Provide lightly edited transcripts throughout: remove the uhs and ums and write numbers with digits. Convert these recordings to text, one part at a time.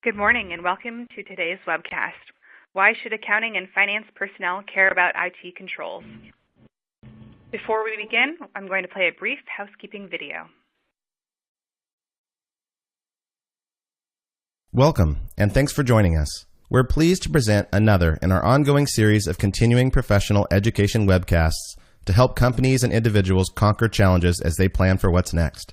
Good morning and welcome to today's webcast. Why should accounting and finance personnel care about IT controls? Before we begin, I'm going to play a brief housekeeping video. Welcome, and thanks for joining us. We're pleased to present another in our ongoing series of continuing professional education webcasts to help companies and individuals conquer challenges as they plan for what's next.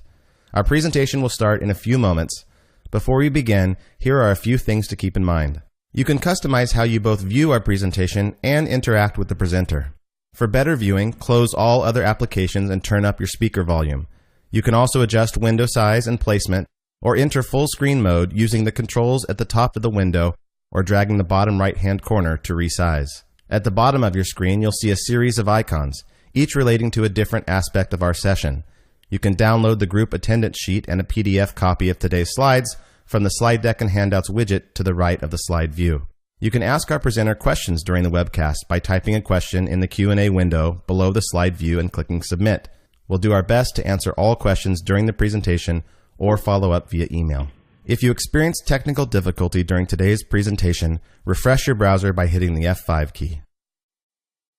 Our presentation will start in a few moments. Before we begin, here are a few things to keep in mind. You can customize how you both view our presentation and interact with the presenter. For better viewing, close all other applications and turn up your speaker volume. You can also adjust window size and placement, or enter full screen mode using the controls at the top of the window or dragging the bottom right-hand corner to resize. At the bottom of your screen, you'll see a series of icons, each relating to a different aspect of our session. You can download the group attendance sheet and a PDF copy of today's slides from the slide deck and handouts widget to the right of the slide view. You can ask our presenter questions during the webcast by typing a question in the Q&A window below the slide view and clicking submit. We'll do our best to answer all questions during the presentation or follow up via email. If you experience technical difficulty during today's presentation, refresh your browser by hitting the F5 key.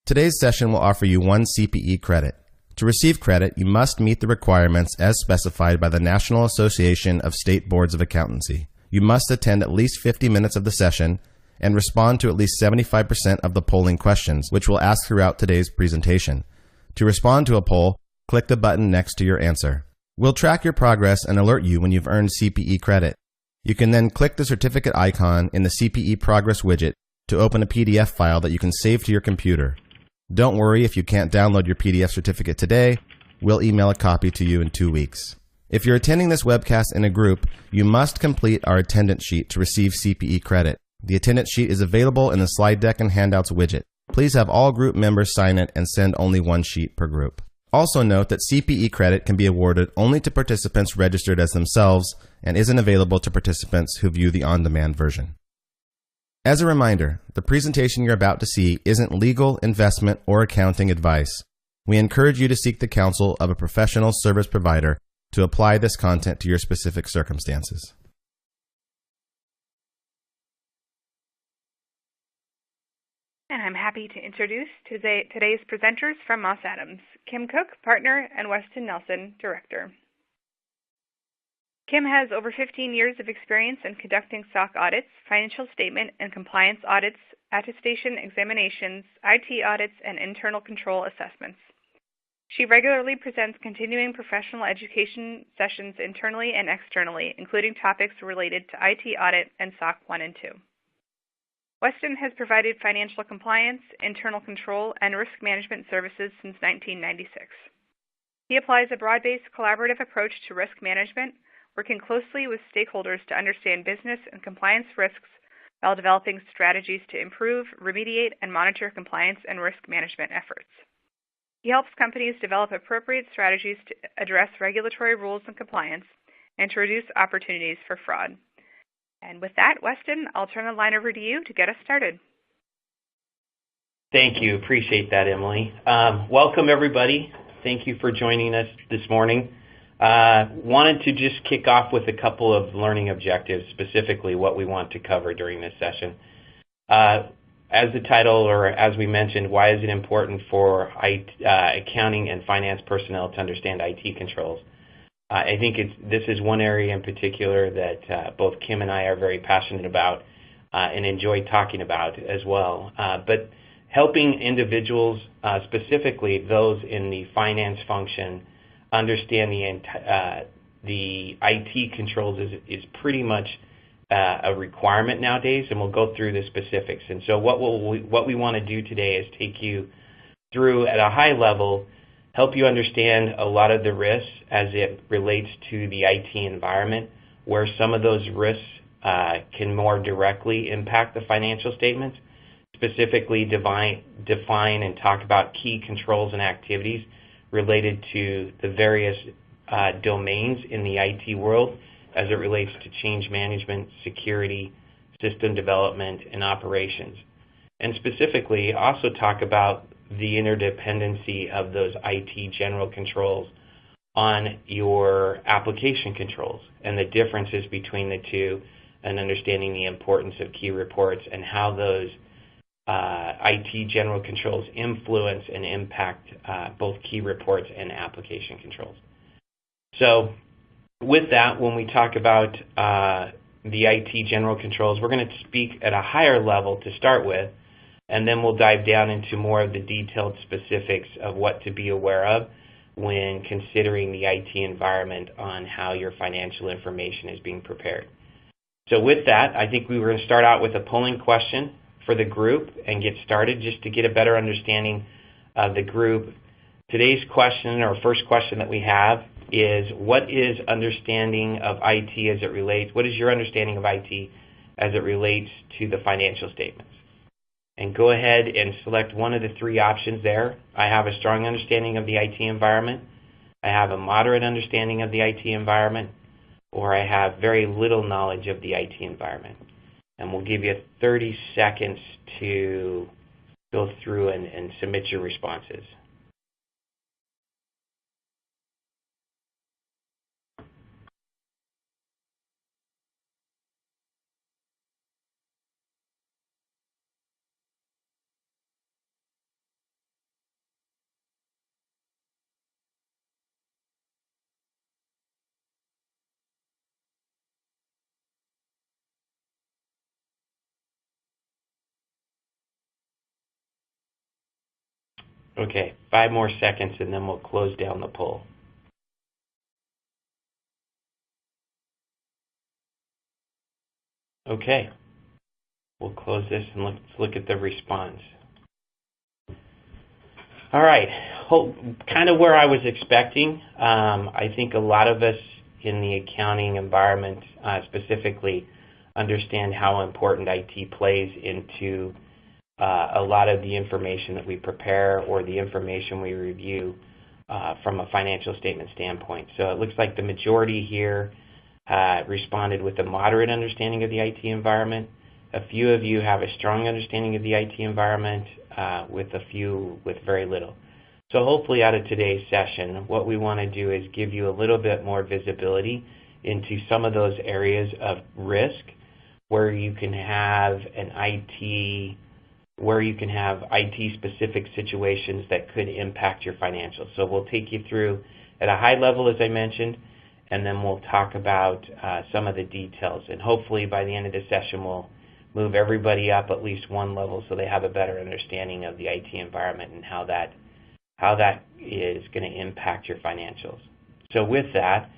Today's session will offer you 1 CPE credit. To receive credit, you must meet the requirements as specified by the National Association of State Boards of Accountancy. You must attend at least 50 minutes of the session and respond to at least 75% of the polling questions, which we'll ask throughout today's presentation. To respond to a poll, click the button next to your answer. We'll track your progress and alert you when you've earned CPE credit. You can then click the certificate icon in the CPE Progress widget to open a PDF file that you can save to your computer. Don't worry if you can't download your PDF certificate today. We'll email a copy to you in 2 weeks. If you're attending this webcast in a group, you must complete our attendance sheet to receive CPE credit. The attendance sheet is available in the slide deck and handouts widget. Please have all group members sign it and send only 1 sheet per group. Also note that CPE credit can be awarded only to participants registered as themselves and isn't available to participants who view the on-demand version. As a reminder, the presentation you're about to see isn't legal, investment, or accounting advice. We encourage you to seek the counsel of a professional service provider to apply this content to your specific circumstances. And I'm happy to introduce today's presenters from Moss Adams, Kim Koch, Partner, and Weston Nelson, Director. Kim has over 15 years of experience in conducting SOC audits, financial statement and compliance audits, attestation examinations, IT audits, and internal control assessments. She regularly presents continuing professional education sessions internally and externally, including topics related to IT audit and SOC 1 and 2. Weston has provided financial compliance, internal control, and risk management services since 1996. He applies a broad-based collaborative approach to risk management, working closely with stakeholders to understand business and compliance risks while developing strategies to improve, remediate, and monitor compliance and risk management efforts. He helps companies develop appropriate strategies to address regulatory rules and compliance and to reduce opportunities for fraud. And with that, Weston, I'll turn the line over to you to get us started. Thank you. Appreciate that, Emily. Welcome, everybody. Thank you for joining us this morning. Wanted to just kick off with a couple of learning objectives, specifically what we want to cover during this session. As the title, or as we mentioned, why is it important for accounting and finance personnel to understand IT controls? I think this is one area in particular that both Kim and I are very passionate about and enjoy talking about as well. But helping individuals, specifically those in the finance function, understand the IT controls is pretty much a requirement nowadays, and we'll go through the specifics. And so what we want to do today is take you through, at a high level, help you understand a lot of the risks as it relates to the IT environment, where some of those risks can more directly impact the financial statements, specifically define and talk about key controls and activities related to the various domains in the IT world as it relates to change management, security, system development, and operations. And specifically, also talk about the interdependency of those IT general controls on your application controls and the differences between the two, and understanding the importance of key reports and how those IT general controls influence and impact both key reports and application controls. So with that, when we talk about the IT general controls, we're going to speak at a higher level to start with, and then we'll dive down into more of the detailed specifics of what to be aware of when considering the IT environment on how your financial information is being prepared. So with that, I think we were going to start out with a polling question for the group and get started just to get a better understanding of the group. Today's question, or first question that we have, is what is understanding of IT as it relates, what is your understanding of IT as it relates to the financial statements? And go ahead and select one of the three options there. I have a strong understanding of the IT environment, I have a moderate understanding of the IT environment, or I have very little knowledge of the IT environment. And we'll give you 30 seconds to go through and submit your responses. Okay, 5 more seconds and then we'll close down the poll. Okay, we'll close this and let's look at the response. All right, kind of where I was expecting. I think a lot of us in the accounting environment specifically understand how important IT plays into a lot of the information that we prepare or the information we review from a financial statement standpoint. So it looks like the majority here responded with a moderate understanding of the IT environment. A few of you have a strong understanding of the IT environment, with a few with very little. So hopefully out of today's session, what we want to do is give you a little bit more visibility into some of those areas of risk where you can have IT-specific situations that could impact your financials. So we'll take you through at a high level, as I mentioned, and then we'll talk about some of the details. And hopefully by the end of the session, we'll move everybody up at least one level so they have a better understanding of the IT environment and how that is going to impact your financials. So with that,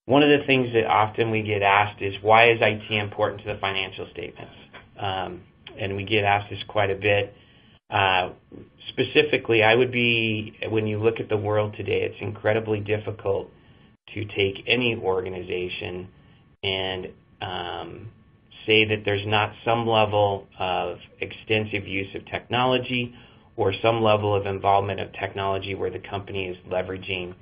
one of the things that often we get asked is, why is IT important to the financial statements? And we get asked this quite a bit. Specifically, when you look at the world today, it's incredibly difficult to take any organization and say that there's not some level of extensive use of technology or some level of involvement of technology where the company is leveraging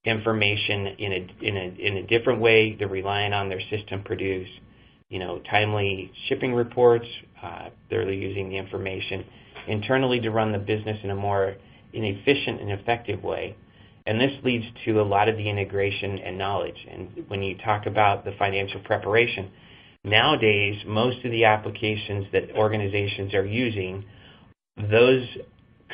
information in a different way. They're relying on their system produce timely shipping reports. They're using the information internally to run the business in a more efficient and effective way. And this leads to a lot of the integration and knowledge. And when you talk about the financial preparation, nowadays, most of the applications that organizations are using, those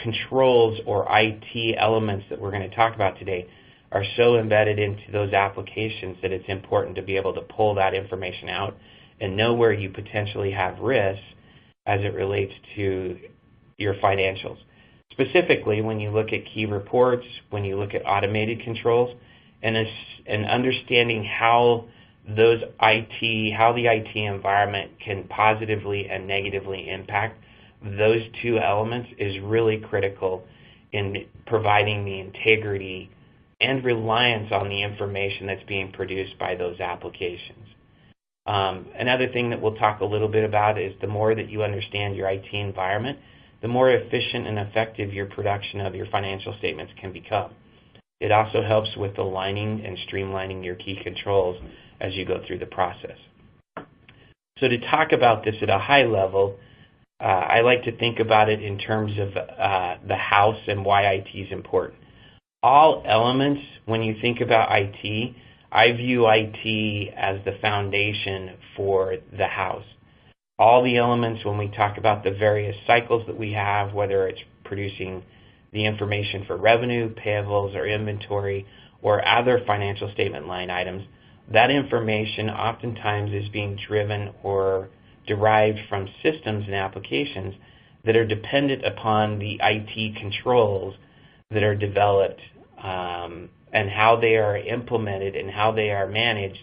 controls or IT elements that we're going to talk about today are so embedded into those applications that it's important to be able to pull that information out and know where you potentially have risks as it relates to your financials. Specifically, when you look at key reports, when you look at automated controls, and understanding how the IT environment can positively and negatively impact those two elements is really critical in providing the integrity and reliance on the information that's being produced by those applications. Another thing that we'll talk a little bit about is the more that you understand your IT environment, the more efficient and effective your production of your financial statements can become. It also helps with aligning and streamlining your key controls as you go through the process. So to talk about this at a high level, I like to think about it in terms of the house and why IT is important. All elements, when you think about IT I view IT as the foundation for the house. All the elements, when we talk about the various cycles that we have, whether it's producing the information for revenue, payables, or inventory, or other financial statement line items, that information oftentimes is being driven or derived from systems and applications that are dependent upon the IT controls that are developed, and how they are implemented and how they are managed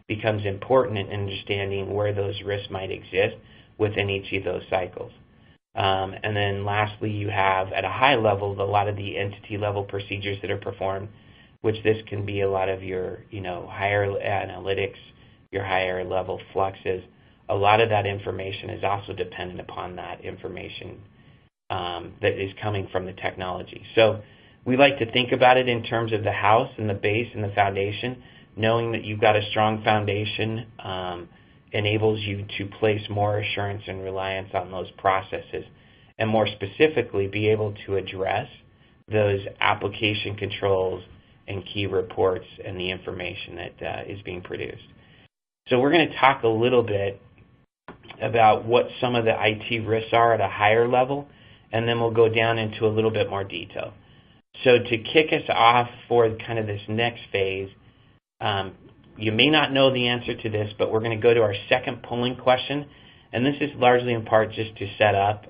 becomes important in understanding where those risks might exist within each of those cycles. And then lastly, you have at a high level a lot of the entity level procedures that are performed, which this can be a lot of your higher analytics, your higher level fluxes. A lot of that information is also dependent upon that information that is coming from the technology. So we like to think about it in terms of the house and the base and the foundation. Knowing that you've got a strong foundation enables you to place more assurance and reliance on those processes, and more specifically be able to address those application controls and key reports and the information that is being produced. So we're going to talk a little bit about what some of the IT risks are at a higher level, and then we'll go down into a little bit more detail. So to kick us off for kind of this next phase, you may not know the answer to this, but we're going to go to our second polling question, and this is largely in part just to set up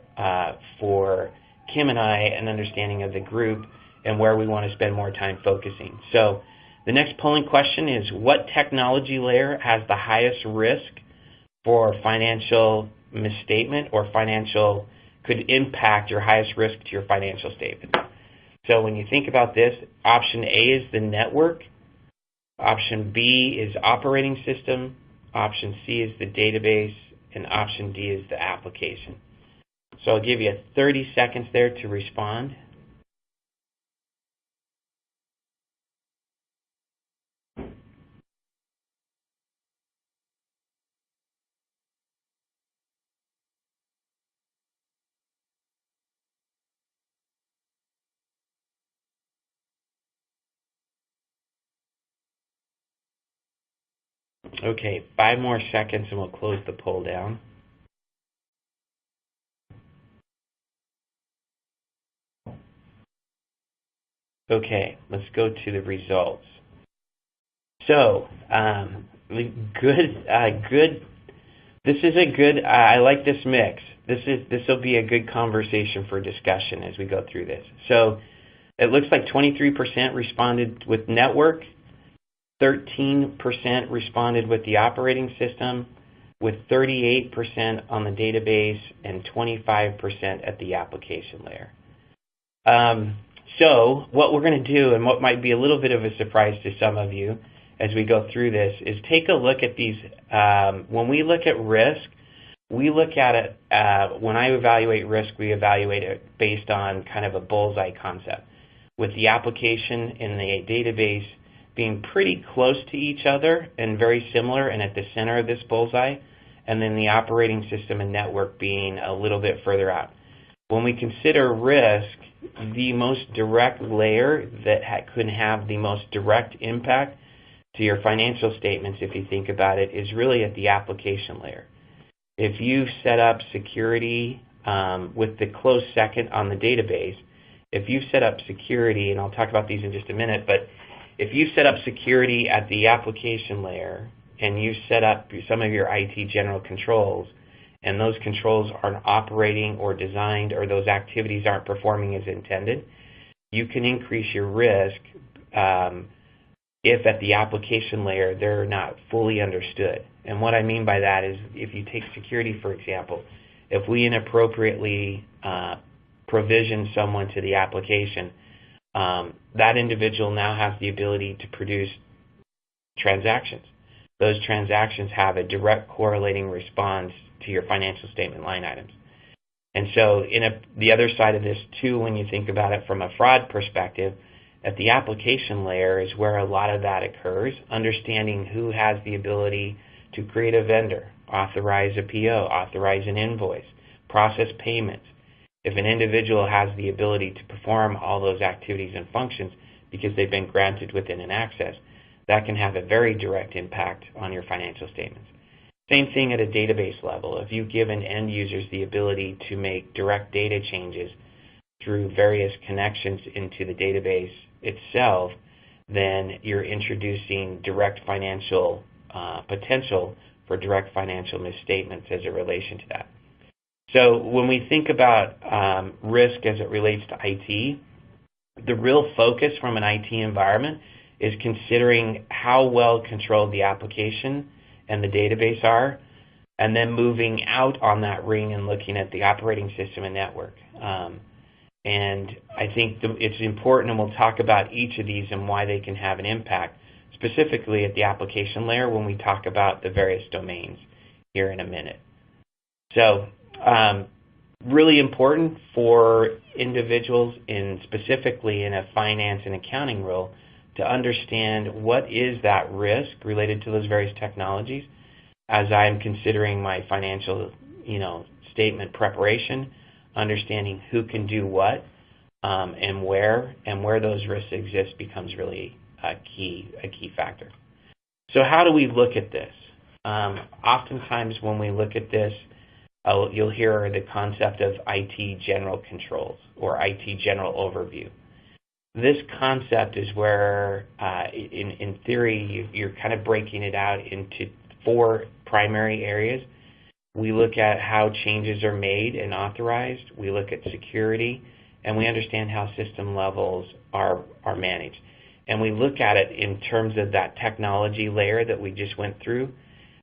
for Kim and I an understanding of the group and where we want to spend more time focusing. So the next polling question is, what technology layer has the highest risk for financial misstatement or could impact your highest risk to your financial statement? So when you think about this, option A is the network, option B is operating system, option C is the database, and option D is the application. So I'll give you 30 seconds there to respond. Okay, 5 more seconds and we'll close the poll down. Okay, let's go to the results. So, good. This is a good. I like this mix. This will be a good conversation for discussion as we go through this. So, it looks like 23% responded with network, 13% responded with the operating system, with 38% on the database, and 25% at the application layer. So what we're going to do, and what might be a little bit of a surprise to some of you as we go through this, is take a look at these. When we look at risk, we look at it, when I evaluate risk, we evaluate it based on kind of a bullseye concept, with the application and the database being pretty close to each other and very similar and at the center of this bullseye, and then the operating system and network being a little bit further out. When we consider risk, the most direct layer that could have the most direct impact to your financial statements, if you think about it, is really at the application layer. If you've set up security with the close second on the database, if you've set up security, and I'll talk about these in just a minute, but if you set up security at the application layer and you set up some of your IT general controls, and those controls aren't operating or designed, or those activities aren't performing as intended, you can increase your risk if at the application layer they're not fully understood. And what I mean by that is, if you take security, for example, if we inappropriately provision someone to the application, that individual now has the ability to produce transactions. Those transactions have a direct correlating response to your financial statement line items. And so the other side of this too, when you think about it from a fraud perspective, at the application layer is where a lot of that occurs, understanding who has the ability to create a vendor, authorize a PO, authorize an invoice, process payments. If an individual has the ability to perform all those activities and functions because they've been granted within an access, that can have a very direct impact on your financial statements. Same thing at a database level. If you've given end users the ability to make direct data changes through various connections into the database itself, then you're introducing direct financial potential for direct financial misstatements as a relation to that. So when we think about risk as it relates to IT, the real focus from an IT environment is considering how well controlled the application and the database are, and then moving out on that ring and looking at the operating system and network. And I think it's important, and we'll talk about each of these and why they can have an impact, specifically at the application layer when we talk about the various domains here in a minute. So really important for individuals, specifically in a finance and accounting role, to understand what is that risk related to those various technologies as I'm considering my financial statement preparation, understanding who can do what and where those risks exist becomes really a key factor. So how do we look at this? Oftentimes when we look at this, you'll hear the concept of IT general controls or IT general overview. This concept is where, in theory, you're kind of breaking it out into 4 primary areas. We look at how changes are made and authorized. We look at security, and we understand how system levels are managed. And we look at it in terms of that technology layer that we just went through.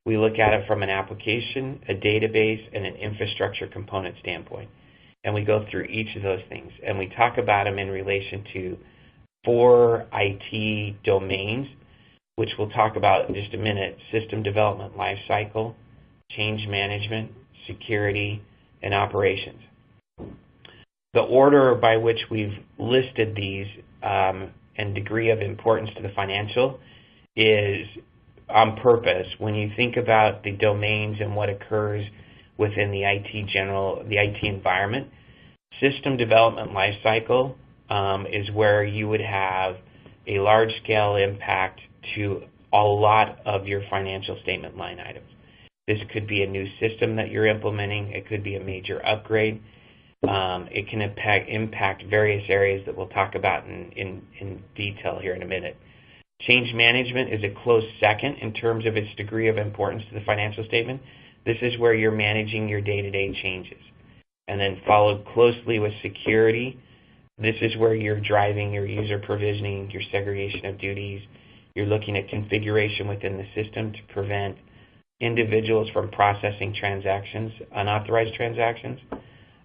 We look at it from an application, a database, and an infrastructure component standpoint. And we go through each of those things. And we talk about them in relation to 4 IT domains, which we'll talk about in just a minute: system development lifecycle, change management, security, and operations. The order by which we've listed these and degree of importance to the financial is on purpose. When you think about the domains and what occurs within the IT environment, system development lifecycle is where you would have a large-scale impact to a lot of your financial statement line items. This could be a new system that you're implementing. It could be a major upgrade. It can impact various areas that we'll talk about in detail here in a minute. Change management is a close second in terms of its degree of importance to the financial statement. This is where you're managing your day-to-day changes. And then followed closely with security. This is where you're driving your user provisioning, your segregation of duties. You're looking at configuration within the system to prevent individuals from processing transactions, unauthorized transactions.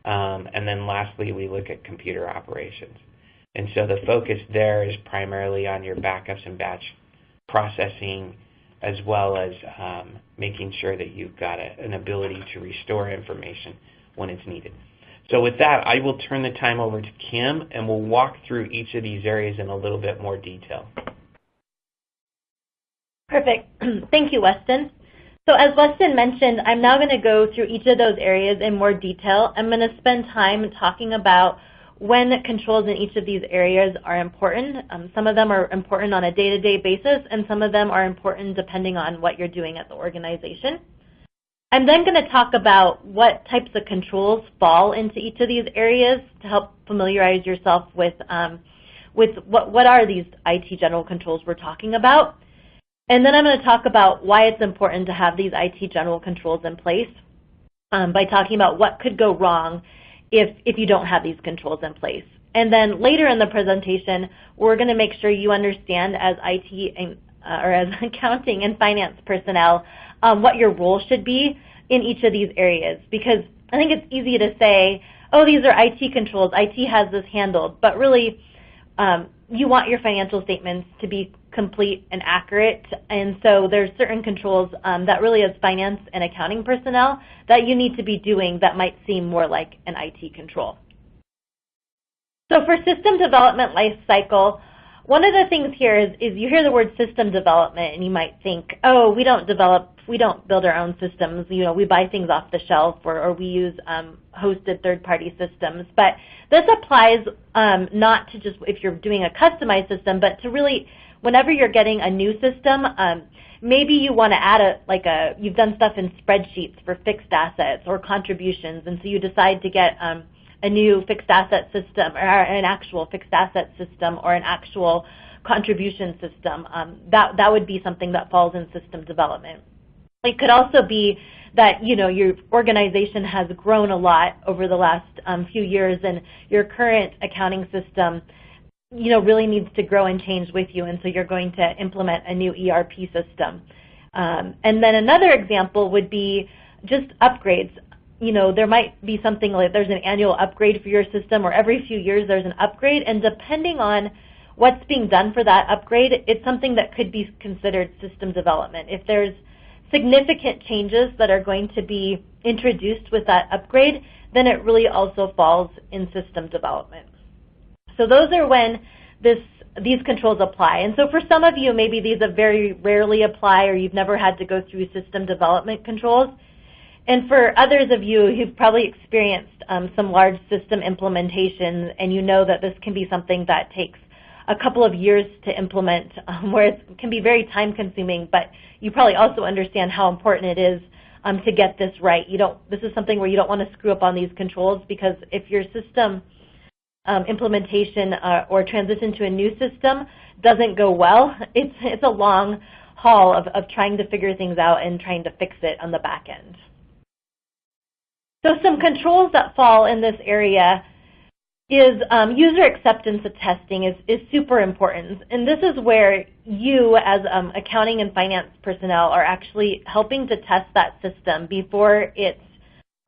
And then lastly, we look at computer operations. And so the focus there is primarily on your backups and batch processing, as well as making sure that you've got an ability to restore information when it's needed. So with that, I will turn the time over to Kim, and we'll walk through each of these areas in a little bit more detail. Perfect. Thank you, Weston. So as Weston mentioned, I'm now going to go through each of those areas in more detail. I'm going to spend time talking about when controls in each of these areas are important. Some of them are important on a day-to-day basis, and some of them are important depending on what you're doing at the organization. I'm then going to talk about what types of controls fall into each of these areas to help familiarize yourself with what are these IT general controls we're talking about. And then I'm going to talk about why it's important to have these IT general controls in place by talking about what could go wrong if you don't have these controls in place. And then later in the presentation, we're going to make sure you understand as IT or as accounting and finance personnel what your role should be in each of these areas. Because I think it's easy to say, oh, these are IT controls, IT has this handled, but really you want your financial statements to be complete and accurate, and so there's certain controls that really as finance and accounting personnel that you need to be doing that might seem more like an IT control. So for system development lifecycle, one of the things here is you hear the word system development and you might think, oh, we don't build our own systems, we buy things off the shelf or we use hosted third-party systems. But this applies not to just if you're doing a customized system, but to really whenever you're getting a new system, maybe you want to add you've done stuff in spreadsheets for fixed assets or contributions, and so you decide to get a new fixed asset system or an actual fixed asset system or an actual contribution system. That would be something that falls in system development. It could also be that your organization has grown a lot over the last few years, and your current accounting system really needs to grow and change with you, and so you're going to implement a new ERP system. And then another example would be just upgrades. There might be something like there's an annual upgrade for your system, or every few years there's an upgrade, and depending on what's being done for that upgrade, it's something that could be considered system development. If there's significant changes that are going to be introduced with that upgrade, then it really also falls in system development. So those are when these controls apply. And so for some of you, maybe these have very rarely apply, or you've never had to go through system development controls. And for others of you, you've probably experienced some large system implementations, and you know that this can be something that takes a couple of years to implement, where it can be very time-consuming, but you probably also understand how important it is to get this right. This is something where you don't want to screw up on these controls, because if your system implementation or transition to a new system doesn't go well, it's a long haul of trying to figure things out and trying to fix it on the back end. So some controls that fall in this area is user acceptance of testing is super important. And this is where you as accounting and finance personnel are actually helping to test that system before it's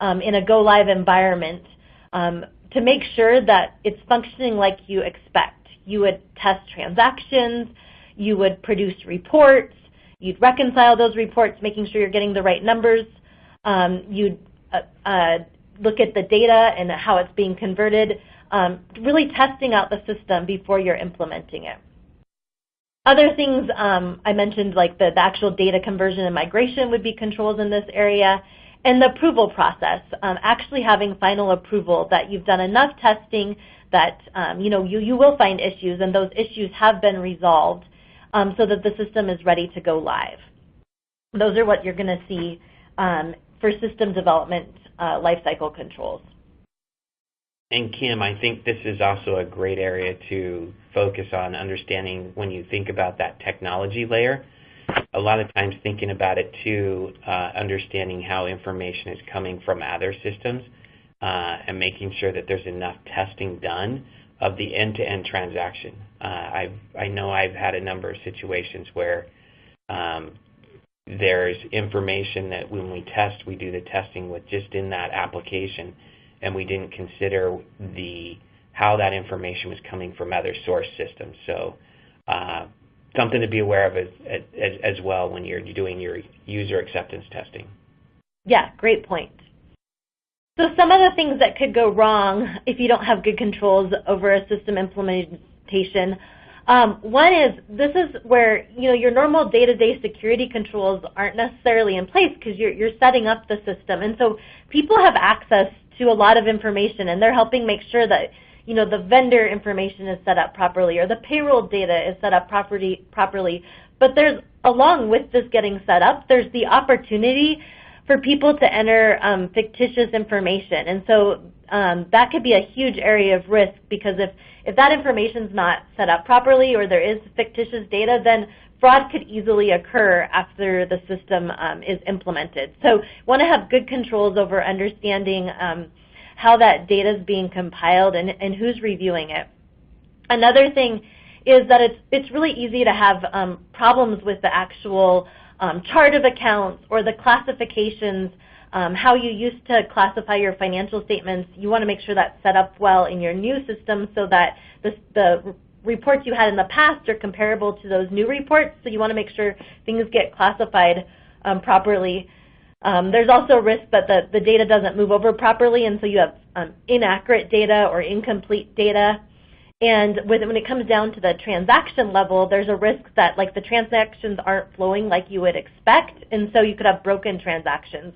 in a go-live environment to make sure that it's functioning like you expect. You would test transactions, you would produce reports, you'd reconcile those reports, making sure you're getting the right numbers, you'd look at the data and how it's being converted, really testing out the system before you're implementing it. Other things I mentioned, like the actual data conversion and migration, would be controls in this area. And the approval process, actually having final approval that you've done enough testing that you will find issues, and those issues have been resolved so that the system is ready to go live. Those are what you're going to see for system development lifecycle controls. And Kim, I think this is also a great area to focus on understanding when you think about that technology layer. A lot of times thinking about it too, understanding how information is coming from other systems and making sure that there's enough testing done of the end-to-end transaction. I know I've had a number of situations where there's information that when we test, we do the testing with just in that application, and we didn't consider how that information was coming from other source systems. So something to be aware of as well when you're doing your user acceptance testing. Yeah, great point. So some of the things that could go wrong if you don't have good controls over a system implementation, one is this is where your normal day-to-day security controls aren't necessarily in place because you're setting up the system. And so people have access to a lot of information, and they're helping make sure that the vendor information is set up properly, or the payroll data is set up properly. But there's, along with this getting set up, there's the opportunity for people to enter fictitious information. And so that could be a huge area of risk, because if that information's not set up properly, or there is fictitious data, then fraud could easily occur after the system is implemented. So want to have good controls over understanding how that data is being compiled and who's reviewing it. Another thing is that it's really easy to have problems with the actual chart of accounts or the classifications, how you used to classify your financial statements. You want to make sure that's set up well in your new system so that the reports you had in the past are comparable to those new reports. So you want to make sure things get classified properly. There's also a risk that the data doesn't move over properly, and so you have inaccurate data or incomplete data. And when it comes down to the transaction level, there's a risk that the transactions aren't flowing like you would expect, and so you could have broken transactions.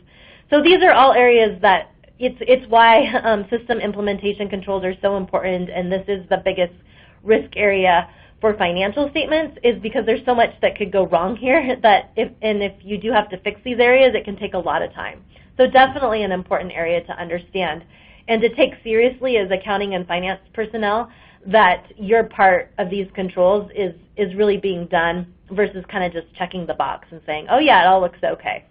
So these are all areas that it's why system implementation controls are so important, and this is the biggest risk area for financial statements is because there's so much that could go wrong here that if you do have to fix these areas, it can take a lot of time. So definitely an important area to understand and to take seriously as accounting and finance personnel that your part of these controls is really being done versus kind of just checking the box and saying, oh yeah, it all looks okay.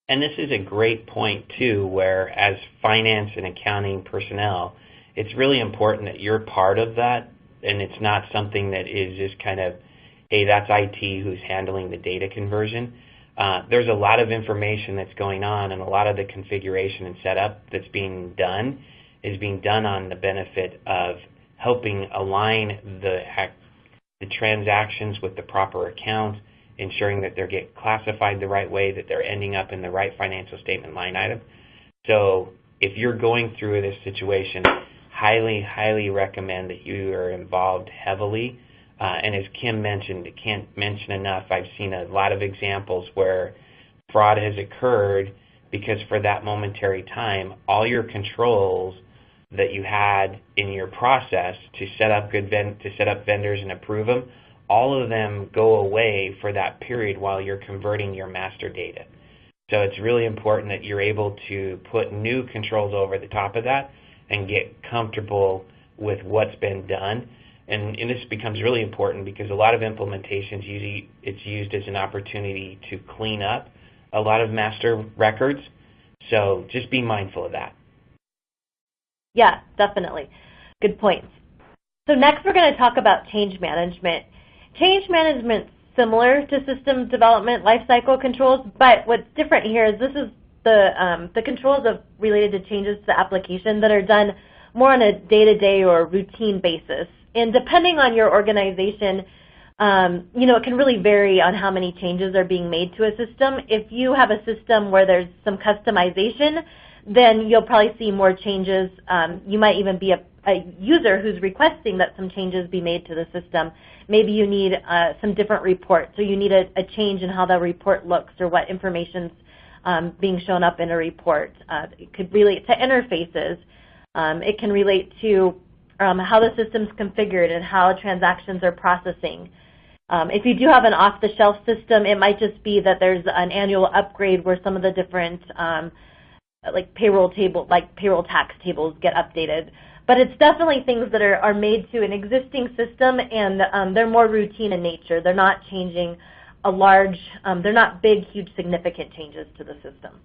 And this is a great point too, where as finance and accounting personnel, it's really important that you're part of that, and it's not something that is just kind of, hey, that's IT who's handling the data conversion. There's a lot of information that's going on, and a lot of the configuration and setup that's being done is being done on the benefit of helping align the transactions with the proper account, ensuring that they get classified the right way, that they're ending up in the right financial statement line item. So if you're going through this situation, highly, highly recommend that you are involved heavily. And as Kim mentioned, I can't mention enough, I've seen a lot of examples where fraud has occurred because for that momentary time, all your controls that you had in your process to set up vendors and approve them, all of them go away for that period while you're converting your master data. So it's really important that you're able to put new controls over the top of that and get comfortable with what's been done. And this becomes really important because a lot of implementations, usually it's used as an opportunity to clean up a lot of master records. So just be mindful of that. Yeah, definitely. Good points. So next we're going to talk about change management. Change management is similar to system development lifecycle controls, but what's different here is this is the controls related to changes to the application that are done more on a day-to-day or routine basis. And depending on your organization, it can really vary on how many changes are being made to a system. If you have a system where there's some customization, then you'll probably see more changes. You might even be a user who's requesting that some changes be made to the system. Maybe you need some different reports, or you need a change in how the report looks or what information's being shown up in a report. It could relate to interfaces. It can relate to how the system's configured and how transactions are processing. If you do have an off-the-shelf system, it might just be that there's an annual upgrade where some of the different payroll tax tables get updated. But it's definitely things that are made to an existing system, and they're more routine in nature. They're not changing they're not big, huge, significant changes to the system.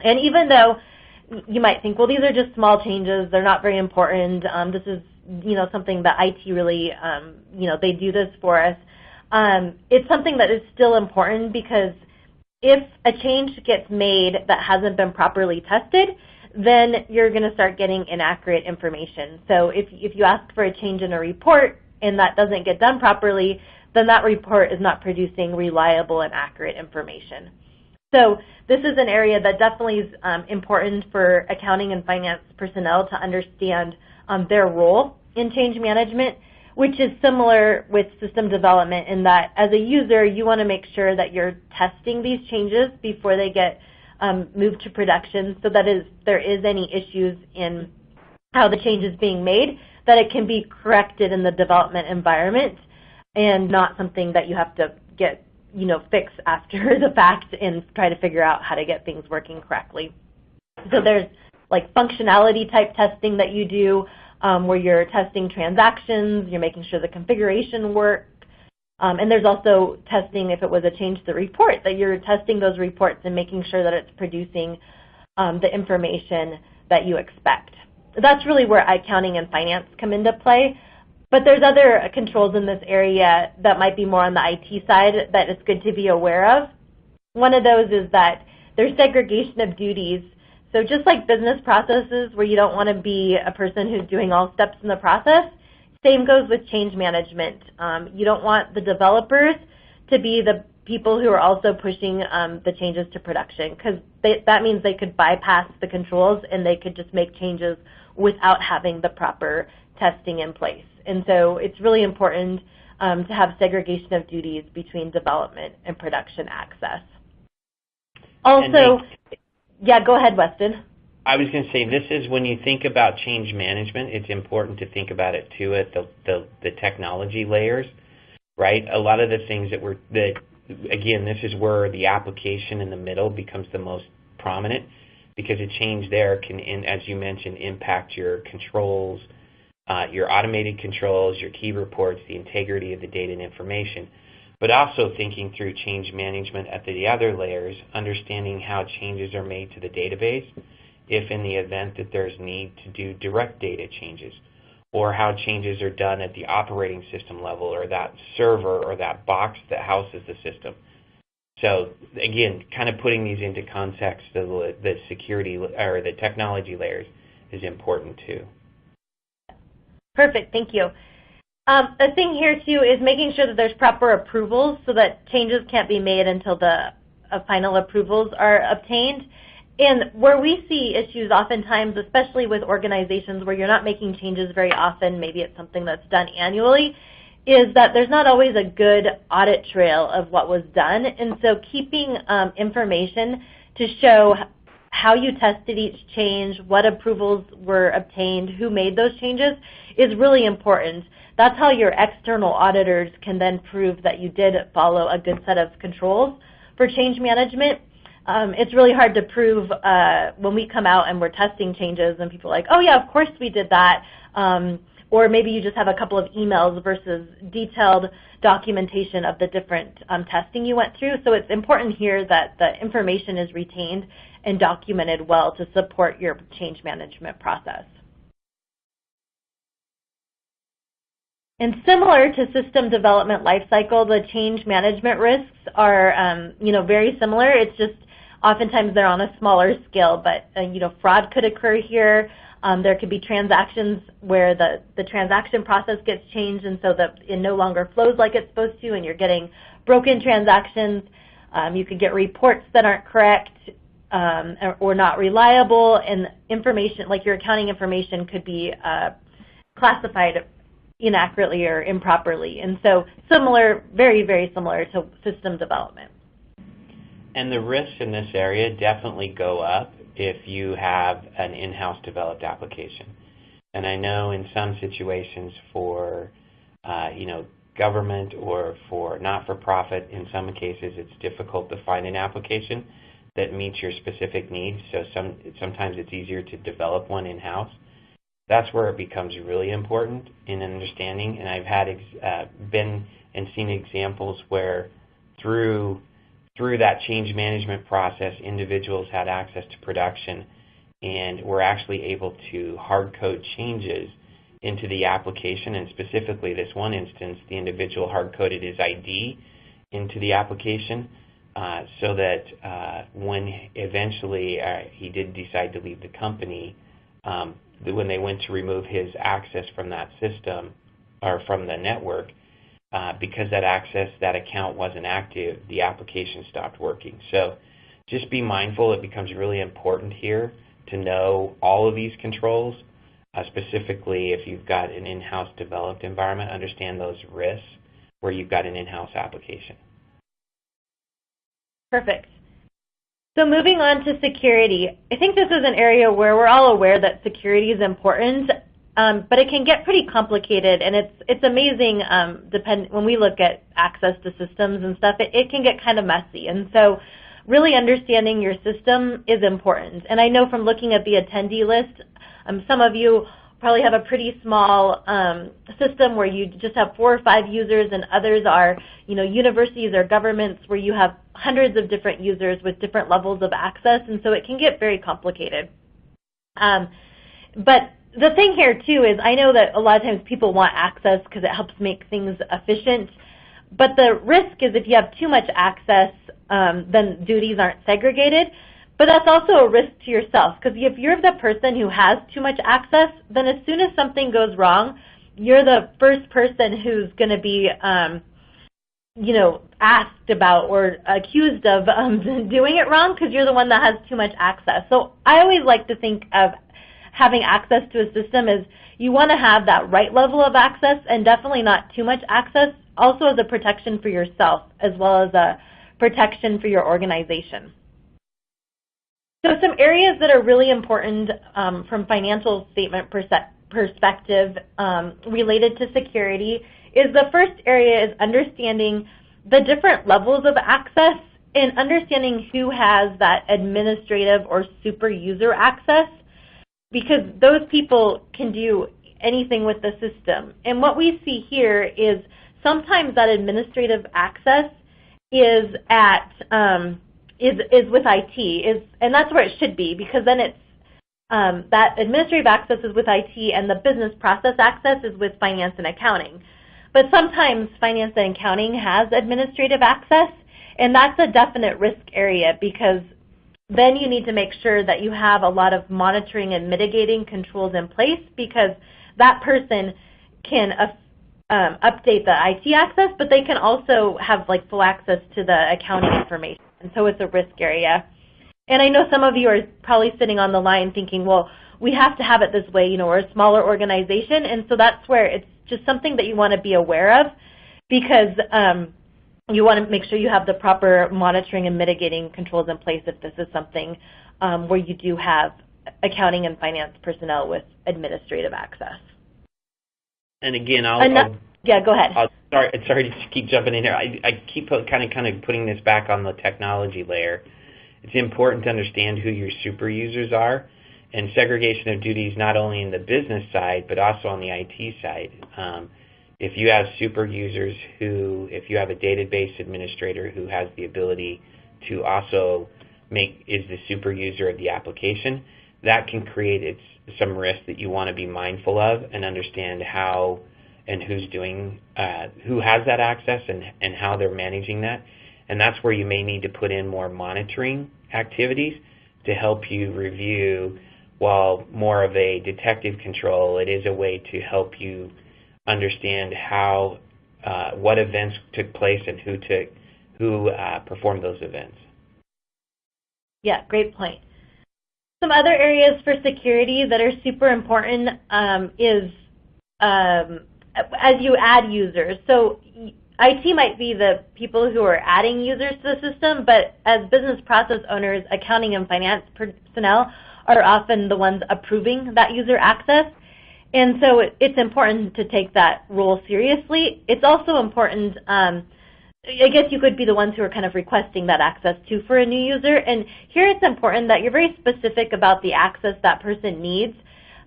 And even though you might think, well, these are just small changes, they're not very important, this is something that IT really, they do this for us, it's something that is still important because if a change gets made that hasn't been properly tested, then you're going to start getting inaccurate information. So if you ask for a change in a report and that doesn't get done properly, then that report is not producing reliable and accurate information. So this is an area that definitely is important for accounting and finance personnel to understand their role in change management, which is similar with system development in that as a user, you want to make sure that you're testing these changes before they get moved to production so that if there is any issues in how the change is being made, that it can be corrected in the development environment and not something that you have to get fix after the fact and try to figure out how to get things working correctly. So there's like functionality type testing that you do where you're testing transactions, you're making sure the configuration works, and there's also testing if it was a change to the report, that you're testing those reports and making sure that it's producing the information that you expect. That's really where accounting and finance come into play. But there's other controls in this area that might be more on the IT side that it's good to be aware of. One of those is that there's segregation of duties. So just like business processes where you don't want to be a person who's doing all steps in the process, same goes with change management. You don't want the developers to be the people who are also pushing the changes to production because that means they could bypass the controls and they could just make changes without having the proper testing in place. And so it's really important to have segregation of duties between development and production access. Also, yeah, go ahead, Weston. I was going to say, this is when you think about change management, it's important to think about it too at the technology layers, right? A lot of the things again, this is where the application in the middle becomes the most prominent, because a change there can, as you mentioned, impact your controls, your automated controls, your key reports, the integrity of the data and information, but also thinking through change management at the other layers, understanding how changes are made to the database, if in the event that there's need to do direct data changes, or how changes are done at the operating system level, or that server or that box that houses the system. So again, kind of putting these into context of the security or the technology layers is important too. Perfect, thank you. A thing here too is making sure that there's proper approvals so that changes can't be made until the final approvals are obtained. And where we see issues oftentimes, especially with organizations where you're not making changes very often, maybe it's something that's done annually, is that there's not always a good audit trail of what was done. And so keeping information to show how you tested each change, what approvals were obtained, who made those changes, is really important. That's how your external auditors can then prove that you did follow a good set of controls for change management. It's really hard to prove when we come out and we're testing changes and people are like, oh yeah, of course we did that. Or maybe you just have a couple of emails versus detailed documentation of the different testing you went through. So it's important here that the information is retained and documented well to support your change management process. And similar to system development lifecycle, the change management risks are very similar. It's just oftentimes they're on a smaller scale, but fraud could occur here. There could be transactions where the transaction process gets changed, and so that it no longer flows like it's supposed to, and you're getting broken transactions. You could get reports that aren't correct or not reliable, and information like your accounting information could be classified inaccurately or improperly. And so similar, very, very similar to system development. And the risks in this area definitely go up if you have an in-house developed application. And I know in some situations for government or for not-for-profit, in some cases it's difficult to find an application that meets your specific needs. So sometimes it's easier to develop one in-house. That's where it becomes really important in understanding. And I've had been and seen examples where through that change management process, individuals had access to production and were actually able to hard code changes into the application. And specifically this one instance, the individual hard coded his ID into the application so that when eventually he did decide to leave the company, when they went to remove his access from that system or from the network, because that account wasn't active, the application stopped working. So just be mindful. It becomes really important here to know all of these controls, specifically if you've got an in-house developed environment, understand those risks where you've got an in-house application. Perfect. So moving on to security, I think this is an area where we're all aware that security is important, but it can get pretty complicated, and it's amazing when we look at access to systems and stuff, it can get kind of messy. And so really understanding your system is important. And I know from looking at the attendee list, some of you probably have a pretty small system where you just have 4 or 5 users, and others are universities or governments where you have hundreds of different users with different levels of access, and so it can get very complicated. But the thing here too is I know that a lot of times people want access because it helps make things efficient, but the risk is if you have too much access, then duties aren't segregated. But that's also a risk to yourself, because if you're the person who has too much access, then as soon as something goes wrong, you're the first person who's going to be asked about or accused of doing it wrong because you're the one that has too much access. So I always like to think of having access to a system as you want to have that right level of access and definitely not too much access, also as a protection for yourself as well as a protection for your organization. So some areas that are really important from financial statement perspective related to security is the first area is understanding the different levels of access and understanding who has that administrative or super user access, because those people can do anything with the system. And what we see here is sometimes that administrative access is at is with IT, and that's where it should be, because then it's that administrative access is with IT and the business process access is with finance and accounting. But sometimes finance and accounting has administrative access, and that's a definite risk area, because then you need to make sure that you have a lot of monitoring and mitigating controls in place, because that person can update the IT access, but they can also have like full access to the accounting information, and so it's a risk area. And I know some of you are probably sitting on the line thinking, well, we have to have it this way, we're a smaller organization, and so that's where it's just something that you want to be aware of, because you want to make sure you have the proper monitoring and mitigating controls in place if this is something where you do have accounting and finance personnel with administrative access. And again, yeah, go ahead. Sorry to keep jumping in here. I keep kind of putting this back on the technology layer. It's important to understand who your super users are, and segregation of duties not only in the business side but also on the IT side. If you have super users if you have a database administrator who has the ability to also is the super user of the application, that can create some risk that you want to be mindful of and understand how and who's doing, who has that access and how they're managing that. And that's where you may need to put in more monitoring activities to help you review. While more of a detective control, it is a way to help you understand how, what events took place and who performed those events. Yeah, great point. Some other areas for security that are super important is as you add users. So IT might be the people who are adding users to the system, but as business process owners, accounting and finance personnel are often the ones approving that user access. And so it's important to take that role seriously. It's also important, I guess you could be the ones who are kind of requesting that access too for a new user. And here it's important that you're very specific about the access that person needs.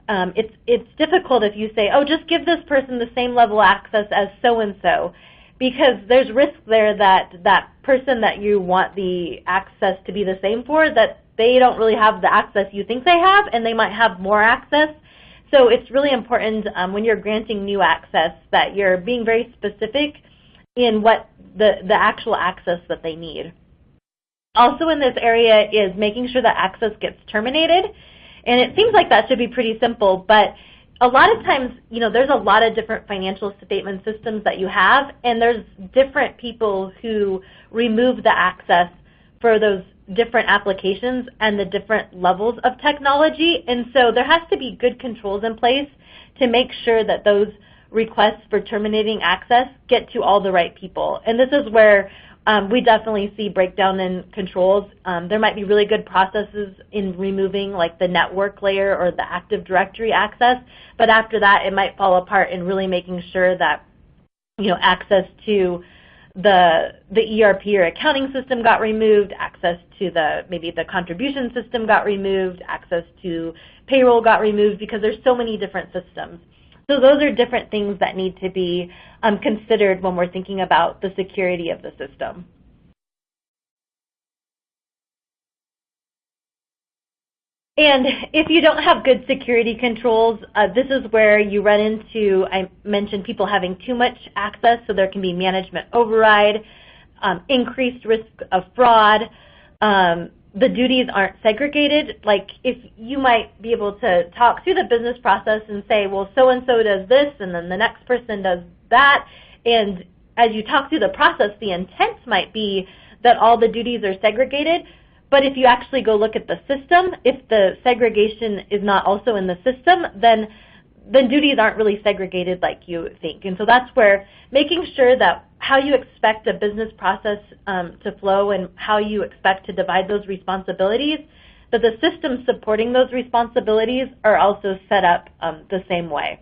It's difficult if you say, oh, just give this person the same level of access as so-and-so, because there's risk there that that person that you want the access to be the same for, that they don't really have the access you think they have, and they might have more access. So it's really important when you're granting new access that you're being very specific in what the actual access that they need. Also in this area is making sure that access gets terminated. And it seems like that should be pretty simple, but a lot of times, there's a lot of different financial statement systems that you have, and there's different people who remove the access for those different applications and the different levels of technology. And so there has to be good controls in place to make sure that those requests for terminating access get to all the right people. And this is where we definitely see breakdown in controls. There might be really good processes in removing like the network layer or the Active Directory access, but after that it might fall apart in really making sure that access to the ERP or accounting system got removed, access to maybe the contribution system got removed, access to payroll got removed, because there's so many different systems. So those are different things that need to be considered when we're thinking about the security of the system. And if you don't have good security controls, this is where you run into, I mentioned people having too much access, so there can be management override, increased risk of fraud. The duties aren't segregated. Like if you might be able to talk through the business process and say, well, so-and-so does this, and then the next person does that. And as you talk through the process, the intent might be that all the duties are segregated. But if you actually go look at the system, if the segregation is not also in the system, then duties aren't really segregated like you think. And so that's where making sure that how you expect a business process to flow and how you expect to divide those responsibilities, that the systems supporting those responsibilities are also set up the same way.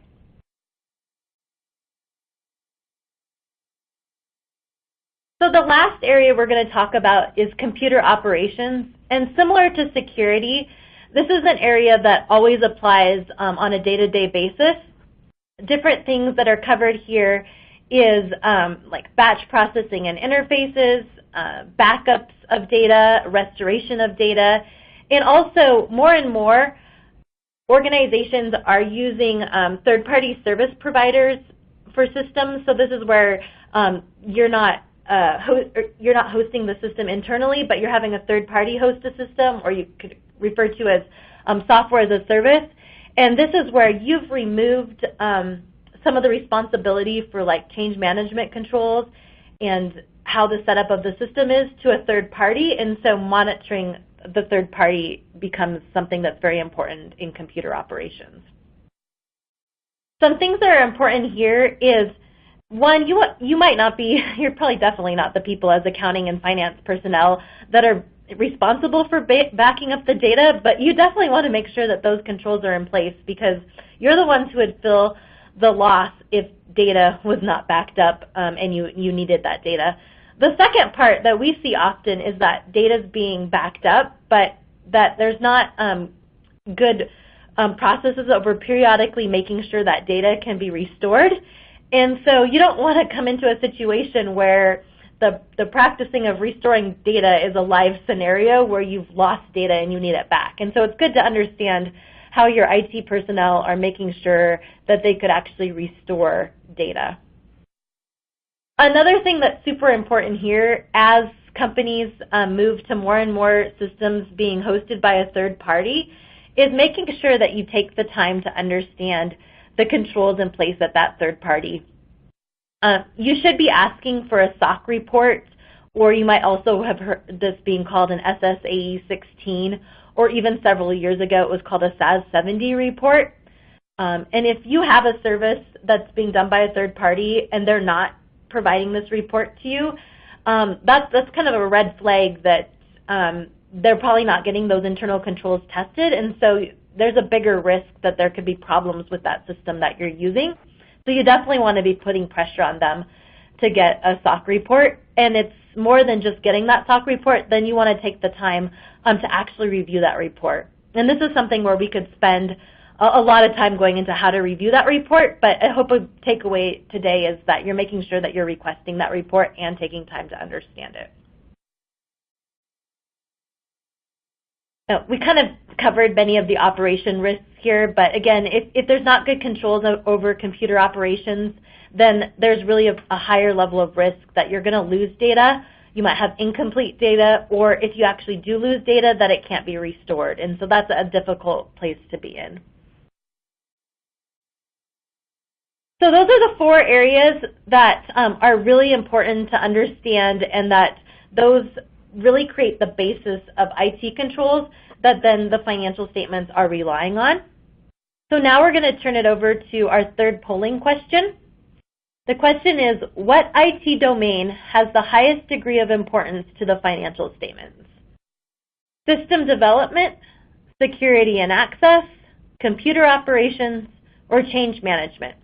So the last area we're going to talk about is computer operations. And similar to security, this is an area that always applies on a day-to-day basis. Different things that are covered here is like batch processing and interfaces, backups of data, restoration of data, and also more and more organizations are using third-party service providers for systems. So this is where you're not hosting the system internally, but you're having a third party host a system, or you could refer to as software as a service. And this is where you've removed some of the responsibility for like change management controls and how the setup of the system is to a third party, and so monitoring the third party becomes something that's very important in computer operations. Some things that are important here is, one, you might not be, you're probably definitely not the people as accounting and finance personnel that are responsible for backing up the data, but you definitely want to make sure that those controls are in place, because you're the ones who would feel the loss if data was not backed up and you needed that data. The second part that we see often is that data is being backed up, but that there's not good processes over periodically making sure that data can be restored. And so you don't want to come into a situation where the practicing of restoring data is a live scenario where you've lost data and you need it back. And so it's good to understand how your IT personnel are making sure that they could actually restore data. Another thing that's super important here, as companies move to more and more systems being hosted by a third party, is making sure that you take the time to understand the controls in place at that third party. You should be asking for a SOC report, or you might also have heard this being called an SSAE 16, or even several years ago it was called a SAS 70 report. And if you have a service that's being done by a third party and they're not providing this report to you, that's kind of a red flag that they're probably not getting those internal controls tested, and so there's a bigger risk that there could be problems with that system that you're using. So you definitely want to be putting pressure on them to get a SOC report, and it's more than just getting that SOC report. Then you want to take the time to actually review that report. And this is something where we could spend a lot of time going into how to review that report, but I hope a takeaway today is that you're making sure that you're requesting that report and taking time to understand it. We kind of covered many of the operation risks here, but again, if there's not good controls over computer operations, then there's really a higher level of risk that you're going to lose data. You might have incomplete data, or if you actually do lose data, that it can't be restored. And so that's a difficult place to be in. So those are the 4 areas that are really important to understand, and that those really create the basis of IT controls that then the financial statements are relying on. So now we're going to turn it over to our third polling question. The question is, what IT domain has the highest degree of importance to the financial statements? System development, security and access, computer operations, or change management?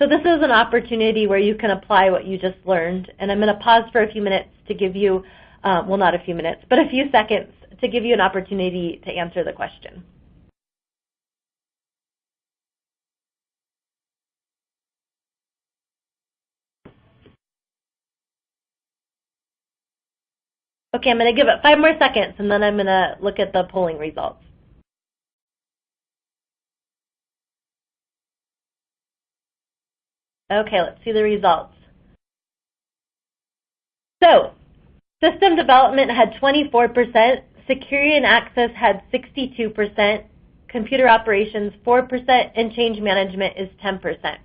So this is an opportunity where you can apply what you just learned, and I'm going to pause for a few minutes to give you, well, not a few minutes, but a few seconds to give you an opportunity to answer the question. Okay, I'm going to give it 5 more seconds, and then I'm going to look at the polling results. Okay, let's see the results. So, system development had 24%, security and access had 62%, computer operations 4%, and change management is 10%.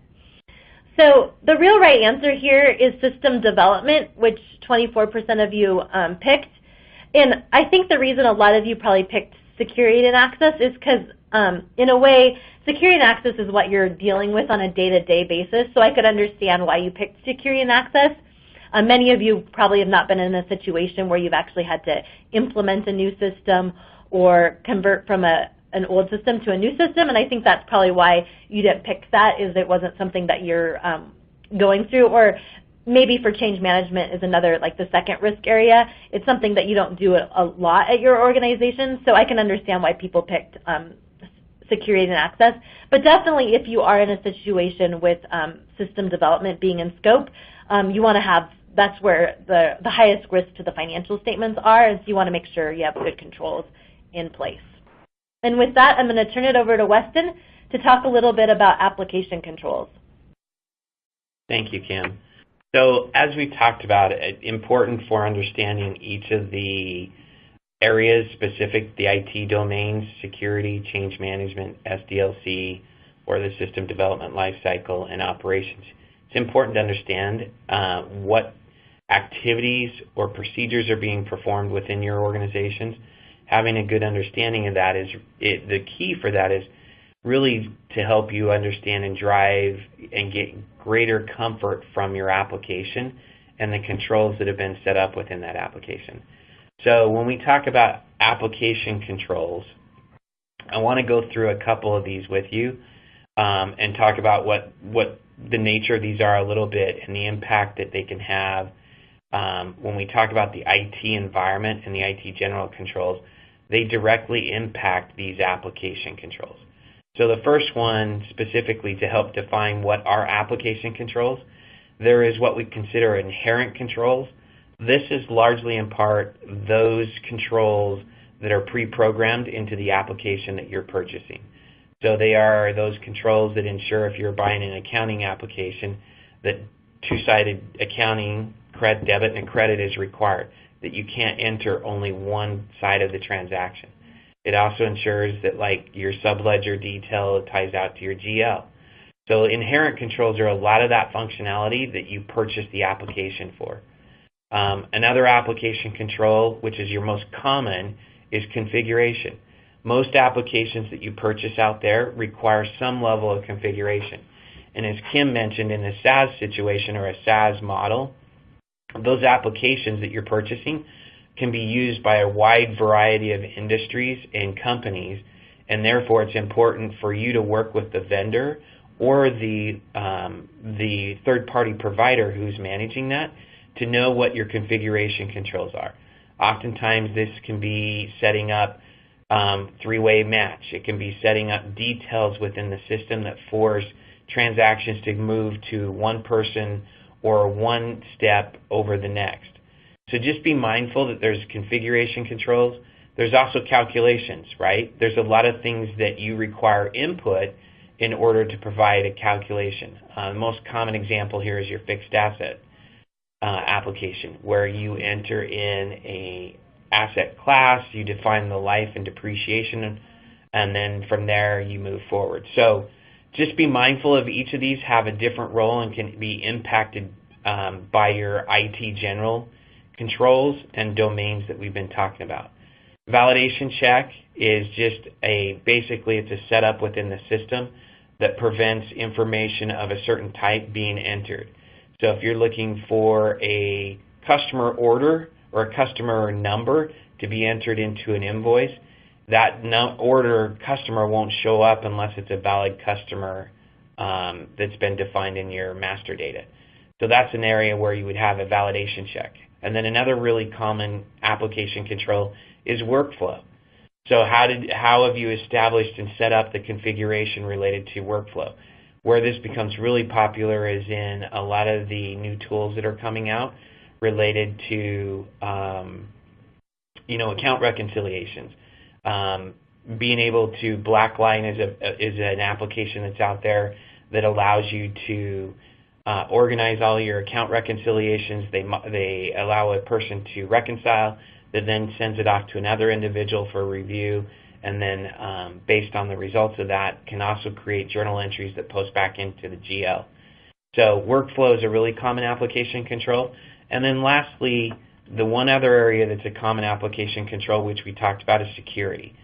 So the real right answer here is system development, which 24% of you picked. And I think the reason a lot of you probably picked security and access is because, in a way, security and access is what you're dealing with on a day-to-day basis. So I could understand why you picked security and access. Many of you probably have not been in a situation where you've actually had to implement a new system or convert from an old system to a new system. And I think that's probably why you didn't pick that, is it wasn't something that you're going through. Or maybe for change management is another, like the second risk area. It's something that you don't do a lot at your organization, so I can understand why people picked security and access. But definitely if you are in a situation with system development being in scope, you want to have, that's where the highest risk to the financial statements are, and so you want to make sure you have good controls in place. And with that, I'm going to turn it over to Weston to talk a little bit about application controls. Thank you, Kim. So as we talked about, important for understanding each of the areas specific, the IT domains, security, change management, SDLC, or the system development lifecycle and operations. It's important to understand what activities or procedures are being performed within your organizations. Having a good understanding of that is the key for that is really to help you understand and drive and get greater comfort from your application and the controls that have been set up within that application. So when we talk about application controls, I want to go through a couple of these with you and talk about what the nature of these are a little bit and the impact that they can have. When we talk about the IT environment and the IT general controls, they directly impact these application controls. So the first one, specifically to help define what are application controls, there is what we consider inherent controls. This is largely in part those controls that are pre-programmed into the application that you're purchasing. So they are those controls that ensure if you're buying an accounting application that two-sided accounting, debit and credit is required, that you can't enter only one side of the transaction. It also ensures that like your subledger detail ties out to your GL. So inherent controls are a lot of that functionality that you purchase the application for. Another application control, which is your most common, is configuration. Most applications that you purchase out there require some level of configuration. And as Kim mentioned, in a SaaS situation or a SaaS model, those applications that you're purchasing can be used by a wide variety of industries and companies, and therefore it's important for you to work with the vendor or the third-party provider who's managing that to know what your configuration controls are. Oftentimes this can be setting up three-way match. It can be setting up details within the system that force transactions to move to one person or one step over the next. So just be mindful that there's configuration controls. There's also calculations, right? There's a lot of things that you require input in order to provide a calculation. The most common example here is your fixed asset application, where you enter in a asset class, you define the life and depreciation, and then from there you move forward. So just be mindful of each of these have a different role and can be impacted by your IT general controls and domains that we've been talking about. Validation check is just basically it's a setup within the system that prevents information of a certain type being entered. So if you're looking for a customer order or a customer number to be entered into an invoice, that order customer won't show up unless it's a valid customer that's been defined in your master data. So that's an area where you would have a validation check. And then another really common application control is workflow. So how have you established and set up the configuration related to workflow? Where this becomes really popular is in a lot of the new tools that are coming out related to account reconciliations. Being able to Blackline is an application that's out there that allows you to organize all your account reconciliations. They allow a person to reconcile, that then sends it off to another individual for review, and then based on the results of that, can also create journal entries that post back into the GL. So workflow is a really common application control. And then lastly, the one other area that's a common application control, which we talked about, is security.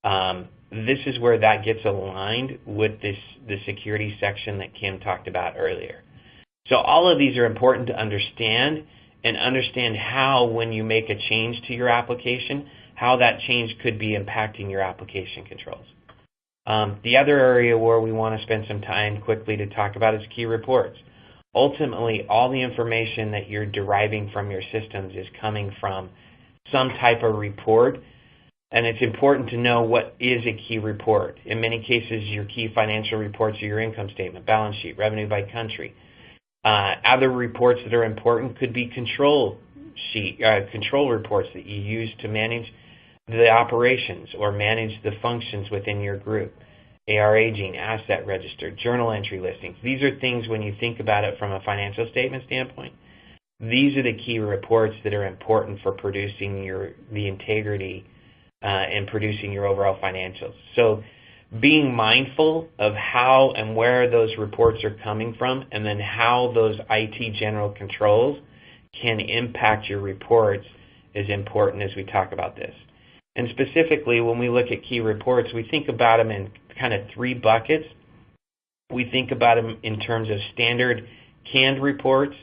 This is where that gets aligned with the security section that Kim talked about earlier. So all of these are important to understand, and understand how, when you make a change to your application, how that change could be impacting your application controls. The other area where we want to spend some time quickly to talk about is key reports. Ultimately, all the information that you're deriving from your systems is coming from some type of report, and it's important to know what is a key report. In many cases, your key financial reports are your income statement, balance sheet, revenue by country. Other reports that are important could be control reports that you use to manage the operations or manage the functions within your group. AR aging, asset register, journal entry listings. These are things, when you think about it from a financial statement standpoint, these are the key reports that are important for producing the integrity and producing your overall financials. So being mindful of how and where those reports are coming from, and then how those IT general controls can impact your reports, is important as we talk about this. And specifically, when we look at key reports, we think about them in kind of three buckets. We think about them in terms of standard canned reports,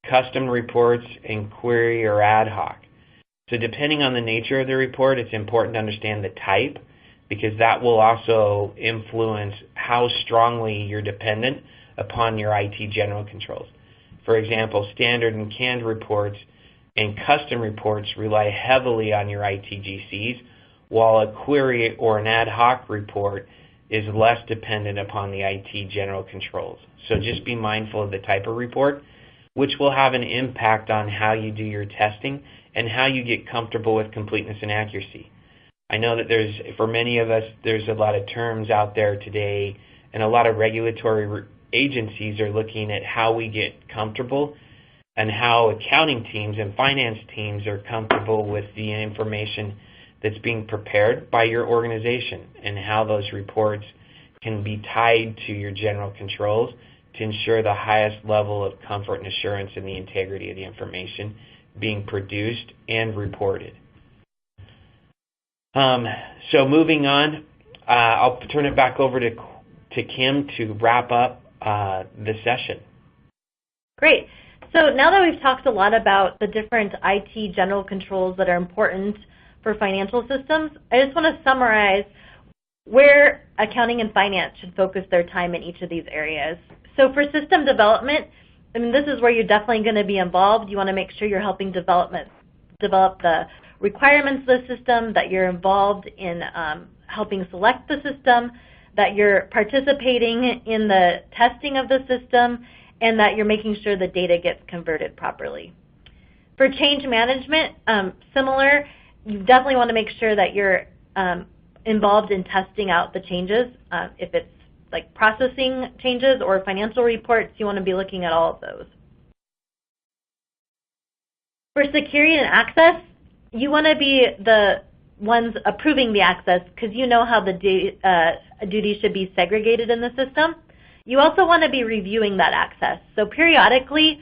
custom reports, and query or ad hoc. So depending on the nature of the report, it's important to understand the type, because that will also influence how strongly you're dependent upon your IT general controls. For example, standard and canned reports and custom reports rely heavily on your IT GCs, while a query or an ad hoc report is less dependent upon the IT general controls. So just be mindful of the type of report, which will have an impact on how you do your testing and how you get comfortable with completeness and accuracy. I know that for many of us, there's a lot of terms out there today, and a lot of regulatory agencies are looking at how we get comfortable and how accounting teams and finance teams are comfortable with the information that's being prepared by your organization, and how those reports can be tied to your general controls to ensure the highest level of comfort and assurance in the integrity of the information being produced and reported. So moving on, I'll turn it back over to Kim to wrap up the session. Great. So now that we've talked a lot about the different IT general controls that are important for financial systems, I just want to summarize where accounting and finance should focus their time in each of these areas. So for system development, this is where you're definitely going to be involved. You want to make sure you're helping develop the requirements of the system, that you're involved in helping select the system, that you're participating in the testing of the system, and that you're making sure the data gets converted properly. For change management, similar, you definitely want to make sure that you're involved in testing out the changes. If it's like processing changes or financial reports, you want to be looking at all of those. For security and access, you want to be the ones approving the access, because you know how the duties should be segregated in the system. You also want to be reviewing that access. So periodically,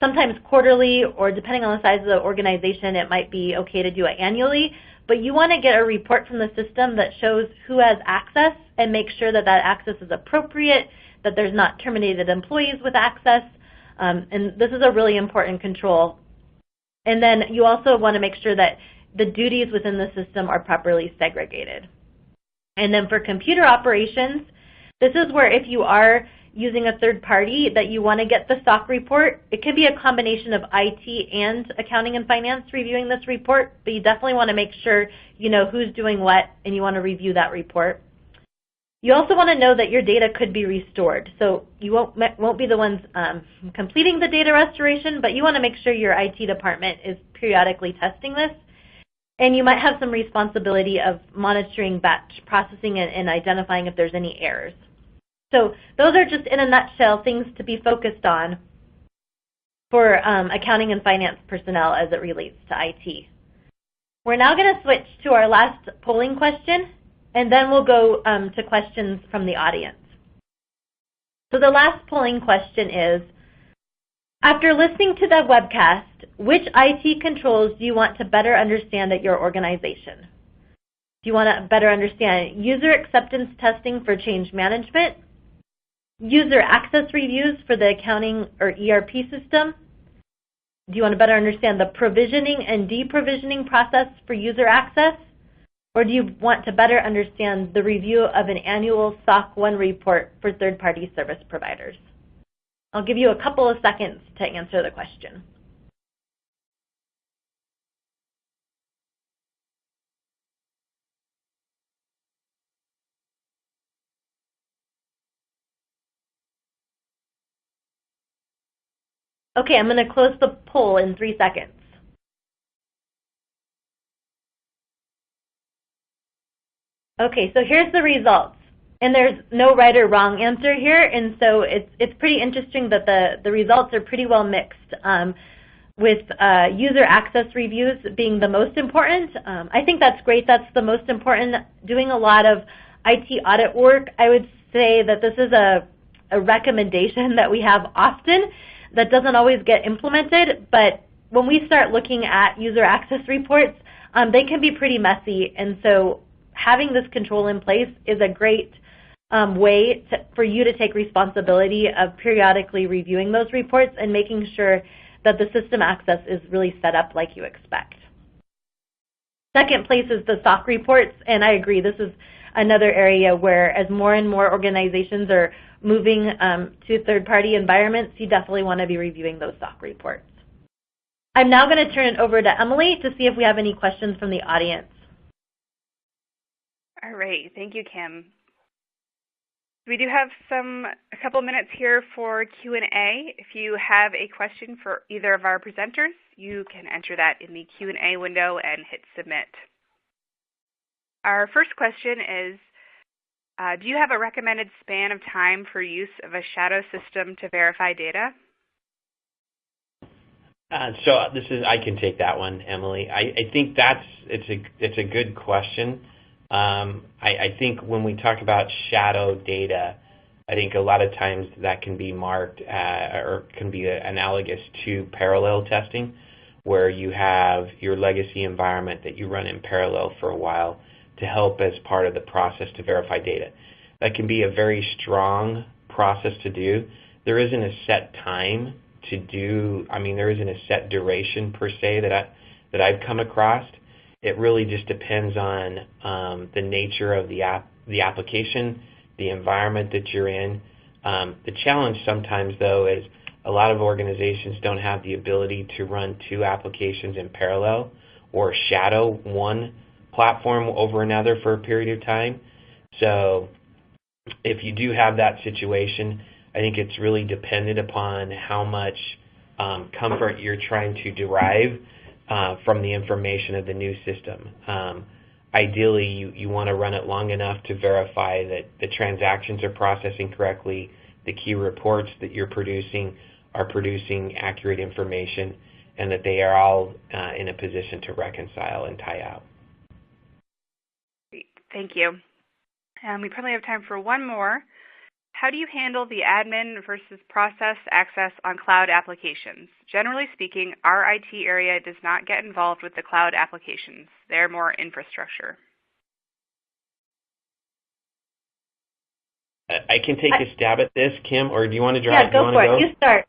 sometimes quarterly, or depending on the size of the organization, it might be okay to do it annually, but you want to get a report from the system that shows who has access and make sure that that access is appropriate, that there's not terminated employees with access, and this is a really important control. And then you also want to make sure that the duties within the system are properly segregated. And then for computer operations, this is where if you are using a third party, that you want to get the SOC report. It could be a combination of IT and accounting and finance reviewing this report, but you definitely want to make sure you know who's doing what, and you want to review that report. You also want to know that your data could be restored. So you won't be the ones completing the data restoration, but you want to make sure your IT department is periodically testing this. And you might have some responsibility of monitoring batch processing and identifying if there's any errors. So those are just, in a nutshell, things to be focused on for accounting and finance personnel as it relates to IT. We're now going to switch to our last polling question, and then we'll go to questions from the audience. So the last polling question is, after listening to the webcast, which IT controls do you want to better understand at your organization? Do you want to better understand user acceptance testing for change management, user access reviews for the accounting or ERP system, Do you want to better understand the provisioning and deprovisioning process for user access? Or do you want to better understand the review of an annual SOC 1 report for third-party service providers? I'll give you a couple of seconds to answer the question. Okay, I'm going to close the poll in 3 seconds. Okay, so here's the results. And there's no right or wrong answer here, and so it's pretty interesting that the results are pretty well mixed, with user access reviews being the most important. I think that's great. That's the most important. Doing a lot of IT audit work, I would say that this is a recommendation that we have often that doesn't always get implemented, but when we start looking at user access reports, they can be pretty messy, and so having this control in place is a great way for you to take responsibility of periodically reviewing those reports and making sure that the system access is really set up like you expect. Second place is the SOC reports, and I agree, this is another area where as more and more organizations are moving to third-party environments, you definitely want to be reviewing those SOC reports. I'm now going to turn it over to Emily to see if we have any questions from the audience. All right, thank you, Kim. We do have a couple minutes here for Q&A. If you have a question for either of our presenters, you can enter that in the Q&A window and hit submit. Our first question is, do you have a recommended span of time for use of a shadow system to verify data? I can take that one, Emily. I think it's a good question. I think when we talk about shadow data, I think a lot of times that can be marked or can be analogous to parallel testing, where you have your legacy environment that you run in parallel for a while to help as part of the process to verify data. That can be a very strong process to do. There isn't a set time to do, there isn't a set duration per se that I've come across. It really just depends on the nature of the application, the environment that you're in. The challenge sometimes, though, is a lot of organizations don't have the ability to run two applications in parallel or shadow one platform over another for a period of time. So if you do have that situation, I think it's really dependent upon how much comfort you're trying to derive from the information of the new system. Ideally, you want to run it long enough to verify that the transactions are processing correctly, the key reports that you're producing are producing accurate information, and that they are all in a position to reconcile and tie out. Great. Thank you. We probably have time for one more. How do you handle the admin versus process access on cloud applications? Generally speaking, our IT area does not get involved with the cloud applications. They're more infrastructure. I can take a stab at this, Kim, or do you want to drive? Yeah, go for it. You start.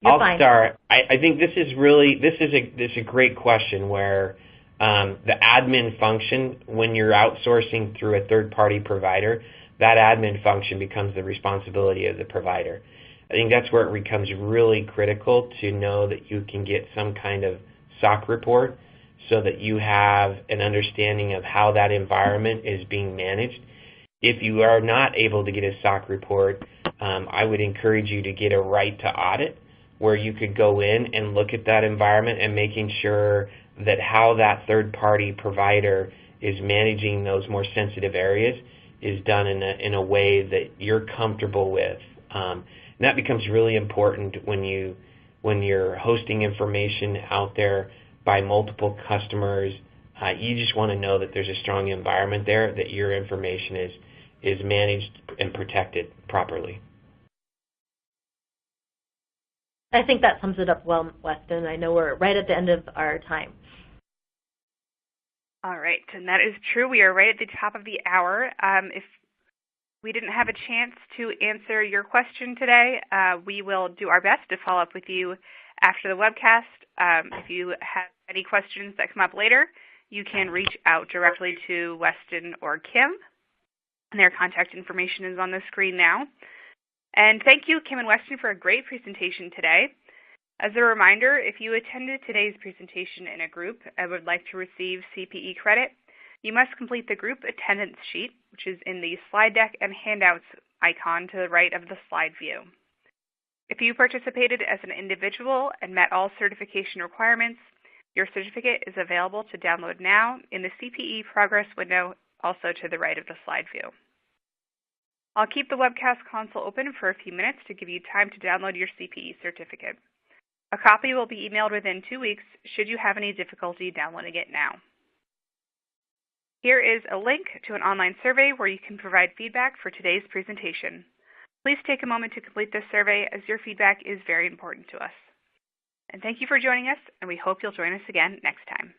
I'll start. I think this is a great question where the admin function, when you're outsourcing through a third-party provider, that admin function becomes the responsibility of the provider. I think that's where it becomes really critical to know that you can get some kind of SOC report so that you have an understanding of how that environment is being managed. If you are not able to get a SOC report, I would encourage you to get a right to audit, where you could go in and look at that environment and making sure that how that third-party provider is managing those more sensitive areas is done in a way that you're comfortable with. And that becomes really important when you're hosting information out there by multiple customers. You just want to know that there's a strong environment there, that your information is managed and protected properly. I think that sums it up well, Weston. I know we're right at the end of our time. All right, and that is true. We are right at the top of the hour. If we didn't have a chance to answer your question today, we will do our best to follow up with you After the webcast, if you have any questions that come up later, you can reach out directly to Weston or Kim. And their contact information is on the screen now. And thank you, Kim and Weston, for a great presentation today. As a reminder, if you attended today's presentation in a group and would like to receive CPE credit, you must complete the group attendance sheet, which is in the slide deck and handouts icon to the right of the slide view. If you participated as an individual and met all certification requirements, your certificate is available to download now in the CPE progress window, also to the right of the slide view. I'll keep the webcast console open for a few minutes to give you time to download your CPE certificate. A copy will be emailed within 2 weeks should you have any difficulty downloading it now. Here is a link to an online survey where you can provide feedback for today's presentation. Please take a moment to complete this survey as your feedback is very important to us. And thank you for joining us, and we hope you'll join us again next time.